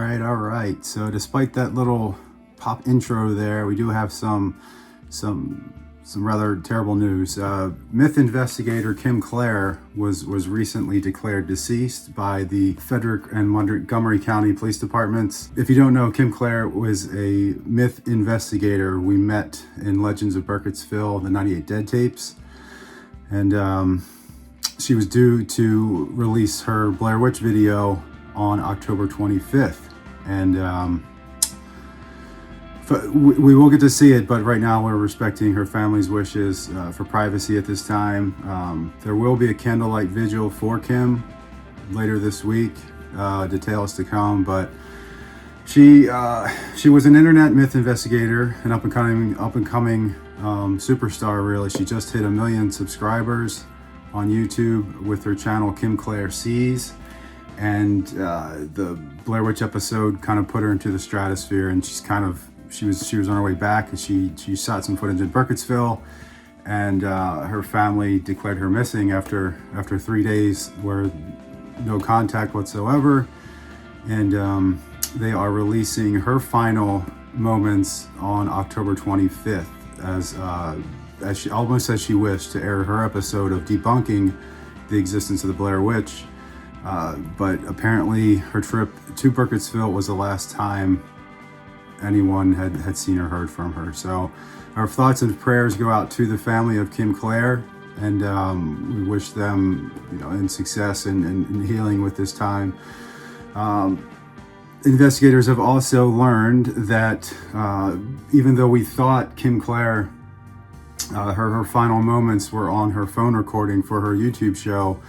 All right. So despite that little pop intro there, we do have some rather terrible news. Myth investigator Kim Clare was recently declared deceased by the Frederick and Montgomery County Police Departments. If you don't know, Kim Clare was a myth investigator we met in Legends of Burkittsville, the 98 Dead tapes. And she was due to release her Blair Witch video on October 25th. And we will get to see it, but right now we're respecting her family's wishes for privacy at this time. There will be a candlelight vigil for Kim later this week. Details to come, but she was an internet myth investigator, an up and coming superstar. Really, she just hit 1 million subscribers on YouTube with her channel Kim Clare Sees, and the Blair Witch episode kind of put her into the stratosphere, and she was on her way back, and she shot some footage in Burkittsville, and her family declared her missing after 3 days where no contact whatsoever. And they are releasing her final moments on October 25th as she almost as she wished to air her episode of debunking the existence of the Blair Witch. But apparently her trip to Burkittsville was the last time anyone had seen or heard from her. So our thoughts and prayers go out to the family of Kim Clare, and we wish them, in success and healing with this time. Investigators have also learned that even though we thought Kim Clare, her final moments were on her phone recording for her YouTube show,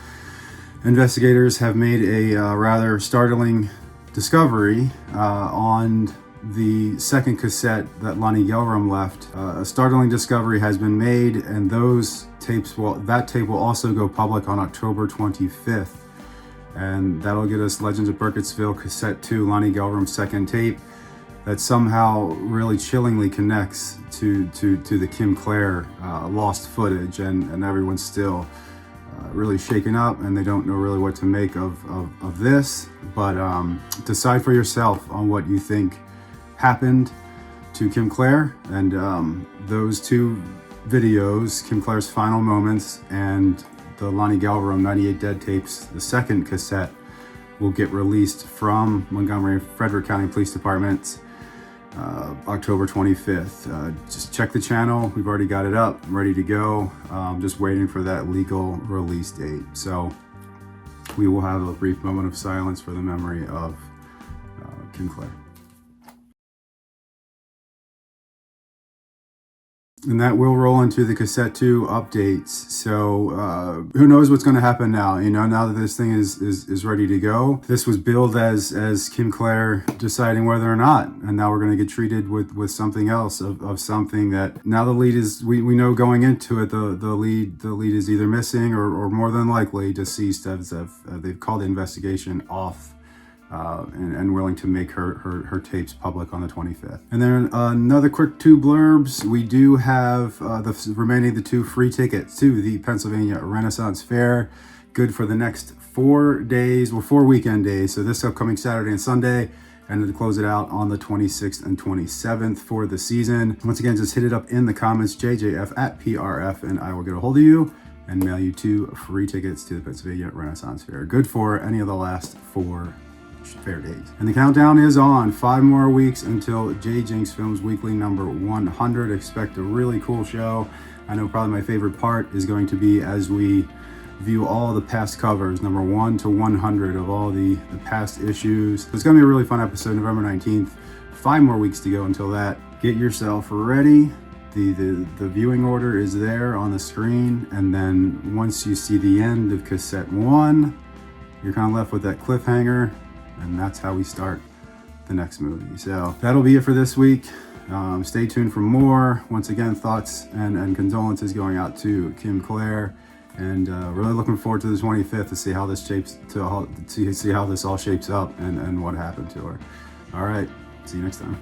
investigators have made a rather startling discovery on the second cassette that Lonnie Gelram left. A startling discovery has been made, and that tape will also go public on October 25th. And that'll get us Legends of Burkittsville Cassette 2, Lonnie Gelram's second tape, that somehow really chillingly connects to the Kim Clare lost footage, and everyone's still really shaken up, and they don't know really what to make of this. But decide for yourself on what you think happened to Kim Clare, and those two videos, Kim Clare's final moments and the Lonnie Gelram 98 Dead tapes, the second cassette, will get released from Montgomery and Frederick County Police Departments October 25th. Just check the channel. We've already got it up, ready to go. Just waiting for that legal release date. So we will have a brief moment of silence for the memory of Kim Clare. And that will roll into the cassette 2 updates. So who knows what's going to happen now? Now that this thing is ready to go. This was billed as Kim Clare deciding whether or not, and now we're going to get treated with something else of something that now the lead is, we know going into it, the lead is either missing or more than likely deceased, as they've called the investigation off. And willing to make her tapes public on the 25th. And then another quick 2 blurbs. We do have the remaining 2 free tickets to the Pennsylvania Renaissance Fair, good for the next 4 days, 4 weekend days. So this upcoming Saturday and Sunday, and then to close it out on the 26th and 27th for the season. Once again, just hit it up in the comments, JJF@PRF, and I will get a hold of you and mail you 2 free tickets to the Pennsylvania Renaissance Fair, good for any of the last 4 fair days. And the countdown is on. 5 more weeks until Jinx Films Weekly number 100. Expect a really cool show. I know probably my favorite part is going to be as we view all the past covers, number 1 to 100 of all the past issues. It's going to be a really fun episode, November 19th. 5 more weeks to go until that. Get yourself ready. The viewing order is there on the screen, and then once you see the end of cassette 1, you're kind of left with that cliffhanger. And that's how we start the next movie. So that'll be it for this week. Stay tuned for more. Once again, thoughts and condolences going out to Kim Clare, and really looking forward to the 25th to see how this see how this all shapes up and what happened to her. All right, see you next time.